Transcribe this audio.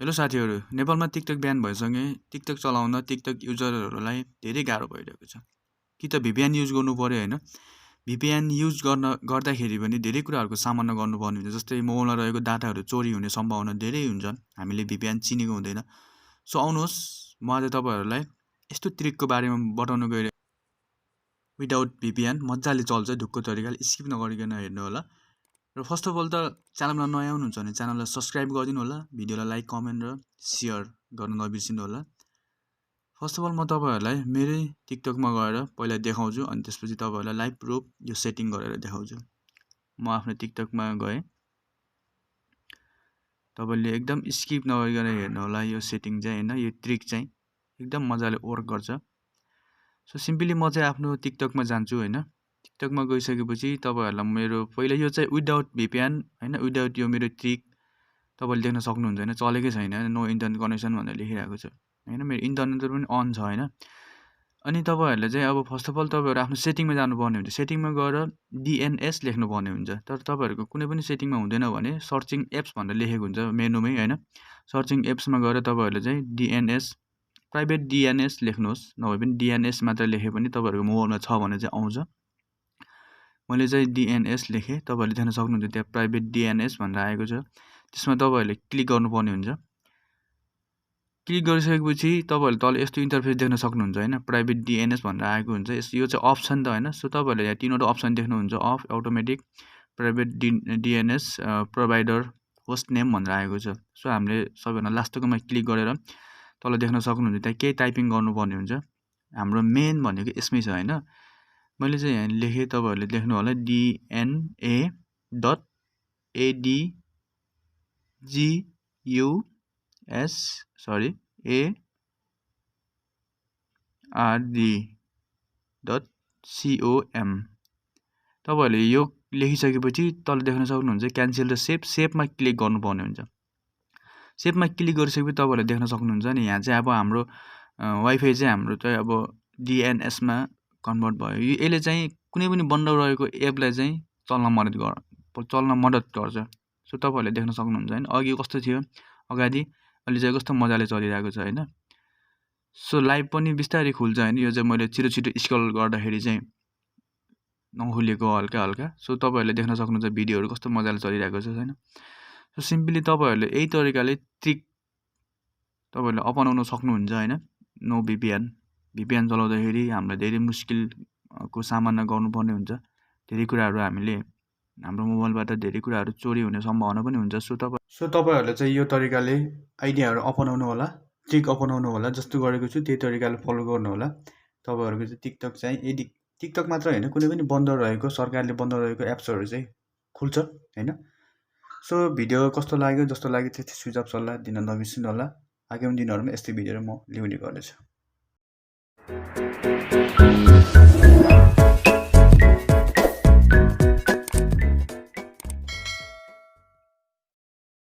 Hello साथीहरू, नेपालमा TikTok ब्यान भएसँगै टिकटक चलाउन टिकटक युजरहरूलाई धेरै गाह्रो भइरहेको छ। कि त VPN युज गर्नु पर्यो होइन। VPN युज गर्दाखेरि पनि धेरै कुराहरूको सामना गर्नुपर्ने हुन्छ। जस्तै मोबाइलमा रहेको डाटाहरू चोरी हुने सम्भावना धेरै हुन्छ। हामीले VPN चिनेको हुँदैन। सो आउनुहोस्, म आज तपाईँहरूलाई यस्तो ट्रिकको बारेमा बताउन गइरहेको विदाउट VPN मजाले चल्छ ढुक्क तरिकाले, स्किप नगरिकन हेर्नु होला। र फर्स्ट अफ अल त च्यानलमा नयाँ हुनुहुन्छ भने च्यानललाई सब्सक्राइब गरिदिनु होला, भिडियोलाई लाइक कमेन्ट र सेयर गर्न नबिर्सिनु होला। फर्स्ट अफ अल म तपाईँहरूलाई मेरै टिकटकमा गएर पहिला देखाउँछु, अनि त्यसपछि तपाईँहरूलाई लाइभ प्रुफ यो सेटिङ गरेर देखाउँछु। म आफ्नो टिकटकमा गएँ, तपाईँले एकदम स्किप नगरिकन हेर्नु होला। यो सेटिङ चाहिँ होइन, यो ट्रिक चाहिँ एकदम मजाले वर्क गर्छ। सो सिम्पली म चाहिँ आफ्नो टिकटकमा जान्छु होइन। टिकटकमा गइसकेपछि तपाईँहरूलाई मेरो पहिला यो चाहिँ विदाउट VPN होइन, विदाउट यो मेरो ट्रिक तपाईँले देख्न सक्नुहुन्छ होइन। चलेकै छैन, नो इन्टरनेट कनेक्सन भनेर लेखिरहेको छ होइन। मेरो इन्टरनेट पनि अन छ होइन। अनि तपाईँहरूले चाहिँ अब फर्स्ट अफ अल तपाईँहरू आफ्नो सेटिङमा जानुपर्ने हुन्छ। सेटिङमा गएर DNS लेख्नुपर्ने हुन्छ। तर तपाईँहरूको कुनै पनि सेटिङमा हुँदैन भने सर्चिङ एप्स भनेर लेखेको हुन्छ मेनुमै होइन। सर्चिङ एप्समा गएर तपाईँहरूले चाहिँ DNS प्राइभेट DNS लेख्नुहोस्, नभए पनि DNS मात्र लेखे पनि तपाईँहरूको मोबाइलमा छ भने चाहिँ आउँछ। मैले चाहिँ DNS लेखेँ, तपाईँहरूले देख्न सक्नुहुन्छ त्यहाँ प्राइभेट DNS भनेर आएको छ। त्यसमा तपाईँहरूले क्लिक गर्नुपर्ने हुन्छ। क्लिक गरिसकेपछि तपाईँहरूले तल यस्तो इन्टरफेस देख्न सक्नुहुन्छ होइन। प्राइभेट DNS भनेर आएको हुन्छ। यो चाहिँ अप्सन त होइन। सो तपाईँहरूले यहाँ तीनवटा अप्सन देख्नुहुन्छ, of, automatic, private DNS provider, host name भनेर आएको छ। सो हामीले सबैभन्दा लास्टकोमा क्लिक गरेर तल देख्न सक्नुहुन्छ त्यहाँ केही टाइपिङ गर्नुपर्ने हुन्छ। हाम्रो मेन भनेको यसमै छ होइन। मैले चाहिँ यहाँ लेखेँ, तपाईँहरूले देख्नु होला DNADGUSARD.com। तपाईँहरूले यो लेखिसकेपछि तल देख्न सक्नुहुन्छ क्यान्सल द सेपमा क्लिक गर्नुपर्ने हुन्छ। सेपमा क्लिक गरिसकेपछि तपाईँहरूले देख्न सक्नुहुन्छ नि यहाँ चाहिँ अब हाम्रो वाइफाई चाहिँ हाम्रो चाहिँ अब DNSमा कन्भर्ट भयो। यसले चाहिँ कुनै पनि बन्द रहेको एपलाई चाहिँ चल्न मद्दत गर्छ। सो तपाईँहरूले देख्न सक्नुहुन्छ होइन। अघि कस्तो थियो अगाडि, अहिले चाहिँ कस्तो मजाले चलिरहेको छ होइन। सो लाइभ पनि बिस्तारै खुल्छ होइन। यो चाहिँ मैले छिटो स्क्रल गर्दाखेरि चाहिँ नखुलेको हल्का हल्का। सो तपाईँहरूले देख्न सक्नुहुन्छ भिडियोहरू कस्तो मजाले चलिरहेको छ होइन। सो सिम्पली तपाईँहरूले यही तरिकाले ट्रिक तपाईँहरूले अपनाउन सक्नुहुन्छ होइन। नो VPN चलाउँदाखेरि हामीलाई धेरै मुस्किलको सामना गर्नुपर्ने हुन्छ। धेरै कुराहरू हामीले हाम्रो मोबाइलबाट धेरै कुराहरू चोरी हुने सम्भावना पनि हुन्छ। सो तपाईँहरूले चाहिँ यो तरिकाले आइडियाहरू अपनाउनु होला, ट्रिक अपनाउनु होला। जस्तो गरेको छु त्यही तरिकाले फलो गर्नु होला। तपाईँहरूको चाहिँ टिकटक चाहिँ यदि टिकटक मात्र होइन, कुनै पनि बन्द रहेको सरकारले बन्द रहेको एप्सहरू चाहिँ खुल्छ होइन। सो भिडियो कस्तो लाग्यो, जस्तो लाग्यो त्यति सुझाव सल्लाह दिन नबिर्सिनु होला। आगामी दिनहरूमा यस्तै भिडियोहरू म ल्याउने गर्नेछु।